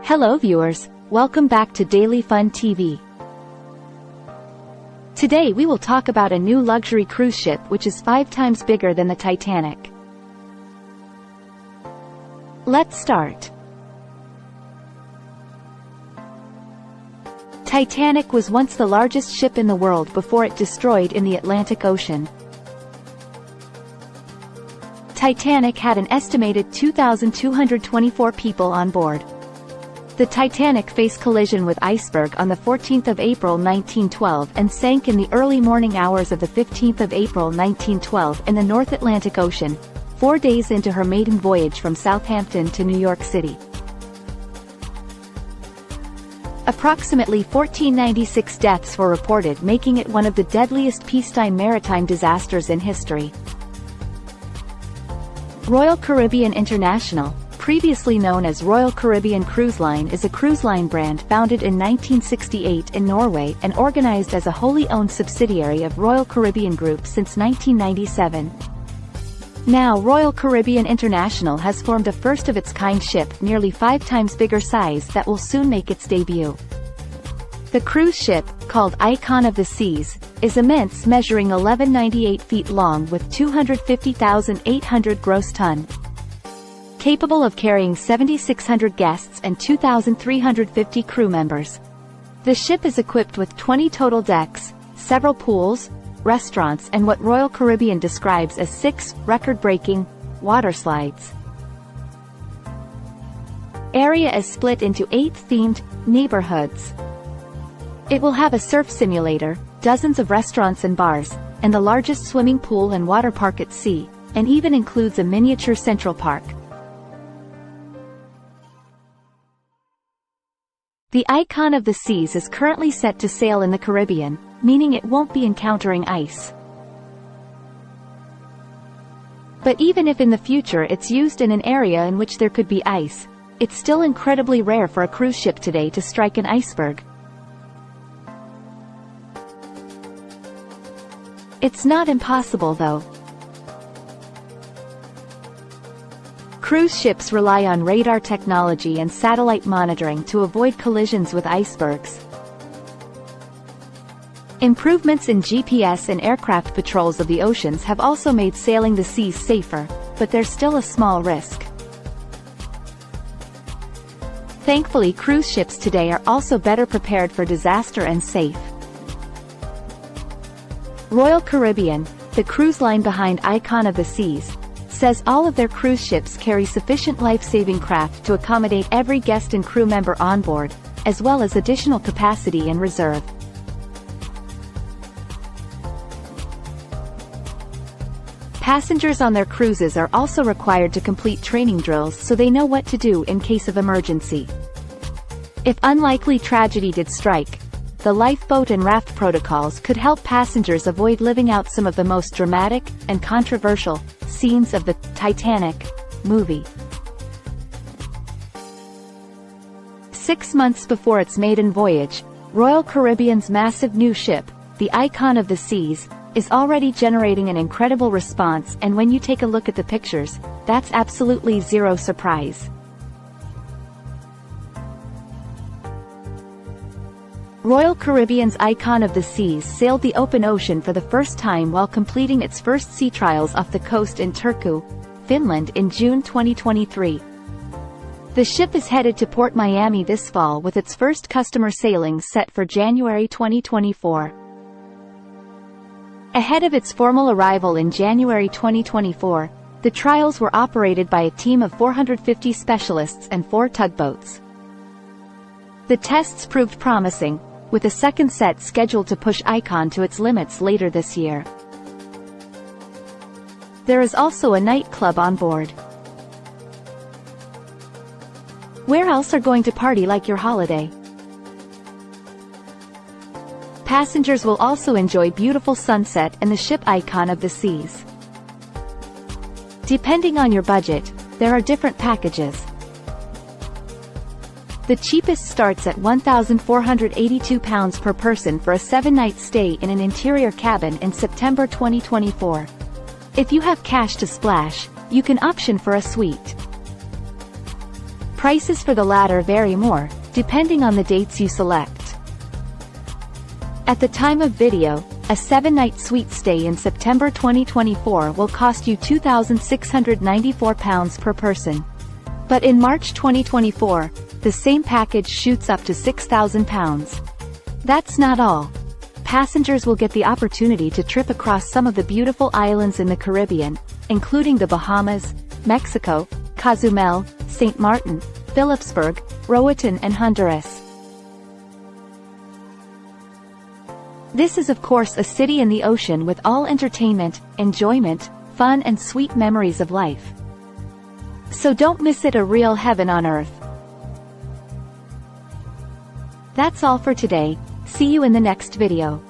Hello viewers, welcome back to Daily Fun TV. Today we will talk about a new luxury cruise ship which is 5 times bigger than the Titanic. Let's start. Titanic was once the largest ship in the world before it destroyed in the Atlantic Ocean. Titanic had an estimated 2,224 people on board. The Titanic faced collision with iceberg on the 14th of April 1912 and sank in the early morning hours of the 15th of April 1912 in the North Atlantic Ocean, 4 days into her maiden voyage from Southampton to New York City. Approximately 1,496 deaths were reported, making it one of the deadliest peacetime maritime disasters in history. Royal Caribbean International, previously known as Royal Caribbean Cruise Line, is a cruise line brand founded in 1968 in Norway and organized as a wholly owned subsidiary of Royal Caribbean Group since 1997. Now Royal Caribbean International has formed a first-of-its-kind ship nearly 5 times bigger size that will soon make its debut. The cruise ship, called Icon of the Seas, is immense, measuring 1198 feet long with 250,800 gross ton. Capable of carrying 7,600 guests and 2,350 crew members. The ship is equipped with 20 total decks, several pools, restaurants and what Royal Caribbean describes as 6 record-breaking water slides. Area is split into 8 themed neighborhoods. It will have a surf simulator, dozens of restaurants and bars, and the largest swimming pool and water park at sea, and even includes a miniature Central Park. The Icon of the Seas is currently set to sail in the Caribbean, meaning it won't be encountering ice. But even if in the future it's used in an area in which there could be ice, it's still incredibly rare for a cruise ship today to strike an iceberg. It's not impossible though. Cruise ships rely on radar technology and satellite monitoring to avoid collisions with icebergs. Improvements in GPS and aircraft patrols of the oceans have also made sailing the seas safer, but there's still a small risk. Thankfully, cruise ships today are also better prepared for disaster and safe. Royal Caribbean, the cruise line behind Icon of the Seas, says all of their cruise ships carry sufficient life-saving craft to accommodate every guest and crew member on board, as well as additional capacity in reserve. Passengers on their cruises are also required to complete training drills so they know what to do in case of emergency. If unlikely tragedy did strike, the lifeboat and raft protocols could help passengers avoid living out some of the most dramatic and controversial scenes of the Titanic movie. 6 months before its maiden voyage, Royal Caribbean's massive new ship, the Icon of the Seas, is already generating an incredible response, and when you take a look at the pictures, that's absolutely zero surprise. Royal Caribbean's Icon of the Seas sailed the open ocean for the first time while completing its first sea trials off the coast in Turku, Finland in June 2023. The ship is headed to Port Miami this fall with its first customer sailings set for January 2024. Ahead of its formal arrival in January 2024, the trials were operated by a team of 450 specialists and 4 tugboats. The tests proved promising, with a second set scheduled to push Icon to its limits later this year. There is also a nightclub on board. Where else are going to party like your holiday? Passengers will also enjoy beautiful sunset and the ship Icon of the Seas. Depending on your budget, there are different packages. The cheapest starts at £1,482 per person for a 7-night stay in an interior cabin in September 2024. If you have cash to splash, you can option for a suite. Prices for the latter vary more, depending on the dates you select. At the time of video, a 7-night suite stay in September 2024 will cost you £2,694 per person. But in March 2024, the same package shoots up to £6,000. That's not all. Passengers will get the opportunity to trip across some of the beautiful islands in the Caribbean, including the Bahamas, Mexico, Cozumel, St. Martin, Philipsburg, Roatan and Honduras. This is of course a city in the ocean with all entertainment, enjoyment, fun and sweet memories of life. So don't miss it, a real heaven on earth. That's all for today. See you in the next video.